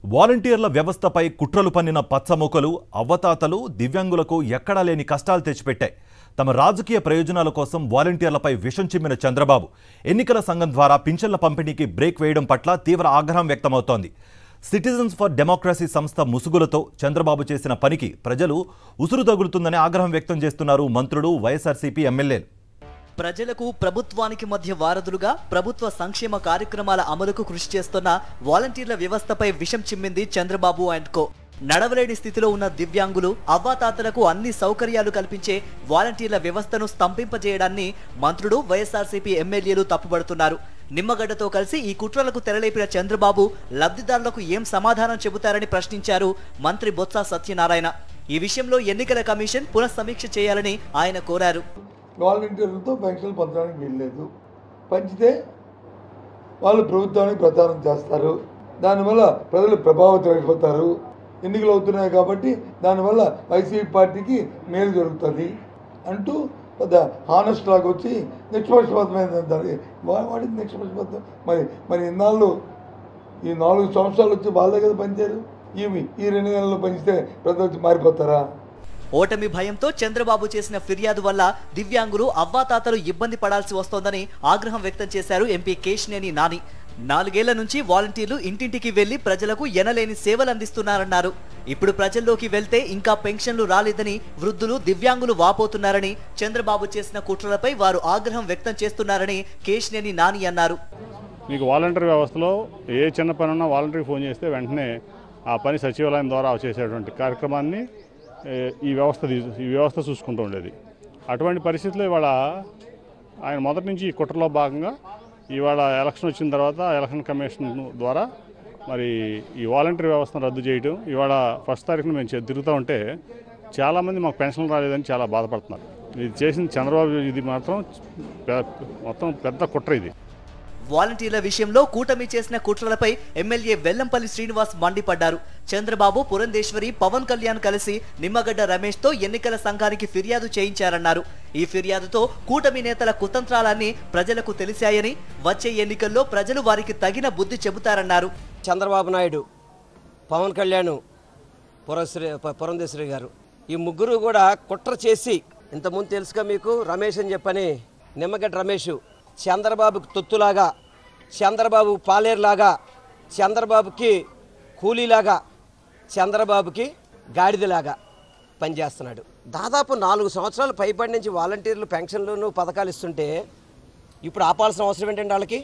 వాలంటీర్ల వ్యవస్థపై కుట్రలు పన్నిన పచ్చమొకలు అవ్వతాతలు దివ్యాంగులకు ఎక్కడా లేని కష్టాలు తెచ్చిపెట్టాయి. తమ రాజకీయ ప్రయోజనాల కోసం వాలంటీర్లపై విషం చిమ్మిన చంద్రబాబు ఎన్నికల సంఘం ద్వారా పింఛన్ల పంపిణీకి బ్రేక్ వేయడం పట్ల తీవ్ర ఆగ్రహం వ్యక్తమవుతోంది. సిటిజన్స్ ఫర్ డెమోక్రసీ సంస్థ ముసుగులతో చంద్రబాబు చేసిన పనికి ప్రజలు ఉసురు తగులుతుందని ఆగ్రహం వ్యక్తం చేస్తున్నారు మంత్రులు, వైఎస్ఆర్సీపీ ఎమ్మెల్యేలు. ప్రజలకు ప్రభుత్వానికి మధ్య వారధులుగా ప్రభుత్వ సంక్షేమ కార్యక్రమాల అమలుకు కృషి చేస్తున్న వాలంటీర్ల వ్యవస్థపై విషం చిమ్మింది చంద్రబాబు అండ్ కో. నడవలేని స్థితిలో ఉన్న దివ్యాంగులు, అవ్వాతాతలకు అన్ని సౌకర్యాలు కల్పించే వాలంటీర్ల వ్యవస్థను స్తంభింపజేయడాన్ని మంత్రులు, వైఎస్ఆర్సీపీ ఎమ్మెల్యేలు తప్పుబడుతున్నారు. నిమ్మగడ్డతో కలిసి ఈ కుట్రలకు తెరలేపిన చంద్రబాబు లబ్ధిదారులకు ఏం సమాధానం చెబుతారని ప్రశ్నించారు మంత్రి బొత్స సత్యనారాయణ. ఈ విషయంలో ఎన్నికల కమిషన్ పునఃసమీక్ష చేయాలని ఆయన కోరారు. వాలంటీర్లతో పెన్షన్లు పొందడానికి వీల్లేదు. పంచితే వాళ్ళు ప్రభుత్వానికి ప్రచారం చేస్తారు, దానివల్ల ప్రజలు ప్రభావితం అయిపోతారు. ఎన్నికలు అవుతున్నాయి కాబట్టి దానివల్ల వైసీపీ పార్టీకి మేలు జరుగుతుంది అంటూ పెద్ద హానెస్ట్ లాగా వచ్చి నిష్పక్షపాతమైన వాడింది నిష్పక్షపాతం. మరి ఇన్నాళ్ళు ఈ 4 సంవత్సరాలు వచ్చి వాళ్ళే కదా పనిచేయరు. ఈ 2 నెలల్లో పనిస్తే ప్రజలు వచ్చి మారిపోతారా? ఓటమి భయంతో చంద్రబాబు చేసిన ఫిర్యాదు వల్ల దివ్యాంగులు, అవ్వాతాతలు ఇబ్బంది పడాల్సి వస్తోందని ఆగ్రహం వ్యక్తం చేశారు ఎంపీ కేశినేని నాని. 4 ఏళ్ల నుంచి వాలంటీర్లు ఇంటింటికి వెళ్లి ప్రజలకు ఎనలేని సేవలు అందిస్తున్నారన్నారు. ఇప్పుడు ప్రజల్లోకి వెళ్తే ఇంకా పెన్షన్లు రాలేదని వృద్ధులు, దివ్యాంగులు వాపోతున్నారని, చంద్రబాబు చేసిన కుట్రలపై వారు ఆగ్రహం వ్యక్తం చేస్తున్నారని కేశినేని నాని అన్నారు. మీకు వాలంటీర్ వ్యవస్థలో ఏ చిన్న పని ఉన్నా వాలంటీర్కి ఫోన్ చేస్తే వెంటనే ఆ పని సచివాలయం ద్వారా చేసేటువంటి కార్యక్రమాన్ని ఈ వ్యవస్థ చూసుకుంటూ ఉండేది. అటువంటి పరిస్థితుల్లో ఇవాళ ఆయన మొదటి నుంచి ఈ కుట్రలో భాగంగా ఇవాళ ఎలక్షన్ వచ్చిన తర్వాత ఎలక్షన్ కమిషన్ ద్వారా మరి ఈ వాలంటీర్ వ్యవస్థను రద్దు చేయడం, ఇవాళ 1వ తారీఖున మేము తిరుగుతూ ఉంటే చాలామంది మాకు పెన్షన్ రాలేదని చాలా బాధపడుతున్నారు. ఇది చేసిన చంద్రబాబు ఇది మాత్రం మొత్తం పెద్ద కుట్ర. ఇది వాలంటీర్ల విషయంలో కూటమి చేసిన కుట్రలపై ఎమ్మెల్యే వెల్లంపల్లి శ్రీనివాస్ మండిపడ్డారు. చంద్రబాబు, పురంధేశ్వరి, పవన్ కళ్యాణ్ కలిసి నిమ్మగడ్డ రమేష్తో ఎన్నికల సంఘానికి ఫిర్యాదు చేయించారన్నారు. ఈ ఫిర్యాదుతో కూటమి నేతల కుతంత్రాలన్నీ ప్రజలకు తెలిశాయని, వచ్చే ఎన్నికల్లో ప్రజలు వారికి తగిన బుద్ధి చెబుతారన్నారు. చంద్రబాబు నాయుడు, పవన్ కళ్యాణ్, పురంధేశ్వరి గారు ఈ ముగ్గురు కూడా కుట్ర చేసి, ఇంతకుముందు తెలుసుగా మీకు రమేష్ అని చెప్పని, నిమ్మగడ్డ రమేష్ చంద్రబాబుకి తొత్తులాగా, చంద్రబాబు పాలేరులాగా, చంద్రబాబుకి కూలీలాగా, చంద్రబాబుకి గాడిదలాగా పనిచేస్తున్నాడు. దాదాపు 4 సంవత్సరాలు పైబడి నుంచి వాలంటీర్లు పెన్షన్లను పథకాలు ఇస్తుంటే ఇప్పుడు ఆపాల్సిన అవసరం ఏంటండి వాళ్ళకి?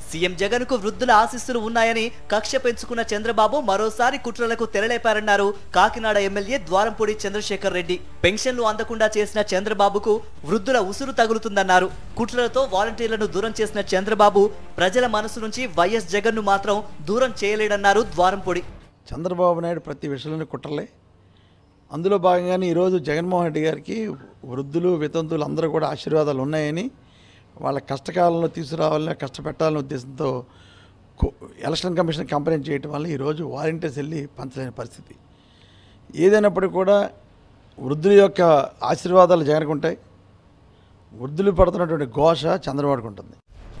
సీఎం జగన్ కు వృద్ధుల ఆశీస్సులు ఉన్నాయని కక్ష పెంచుకున్న చంద్రబాబు మరోసారి కుట్రలకు తెరలేపారన్నారు కాకినాడ ఎమ్మెల్యే ద్వారంపూడి చంద్రశేఖర్ రెడ్డి. పెన్షన్లు అందకుండా చేసిన చంద్రబాబుకు వృద్ధుల ఉసురు తగులుతుందన్నారు. కుట్రలతో వాలంటీర్లను దూరం చేసిన చంద్రబాబు ప్రజల మనసు నుంచి వైఎస్ జగన్ ను మాత్రం దూరం చేయలేడన్నారు ద్వారంపూడి. చంద్రబాబు నాయుడు ప్రతి విషయంలోనే కుట్రలే. అందులో భాగంగానే ఈరోజు జగన్మోహన్ రెడ్డి గారికి వృద్ధులు, వితంతువులు అందరూ కూడా ఆశీర్వాదాలు ఉన్నాయని, వాళ్ళ కష్టకాలంలో తీసుకురావాలని, కష్టపెట్టాలనే ఉద్దేశంతో ఎలక్షన్ కమిషన్ కంప్లైంట్ చేయడం వల్ల ఈరోజు వాలంటీర్స్ వెళ్ళి పంచలేని పరిస్థితి. ఏదైనప్పటికీ కూడా వృద్ధుల యొక్క ఆశీర్వాదాలు జగన్కు ఉంటాయి, వృద్ధులు పడుతున్నటువంటి ఘోష చంద్రబాబుకు ఉంటుంది.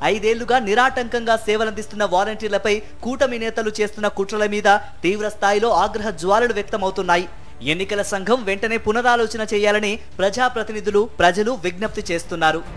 5 ఏళ్లుగా నిరాటంకంగా సేవలందిస్తున్న వాలంటీర్లపై కూటమి నేతలు చేస్తున్న కుట్రల మీద తీవ్ర స్థాయిలో ఆగ్రహ జ్వాలలు వ్యక్తమవుతున్నాయి. ఎన్నికల సంఘం వెంటనే పునరాలోచన చేయాలని ప్రజాప్రతినిధులు, ప్రజలు విజ్ఞప్తి చేస్తున్నారు.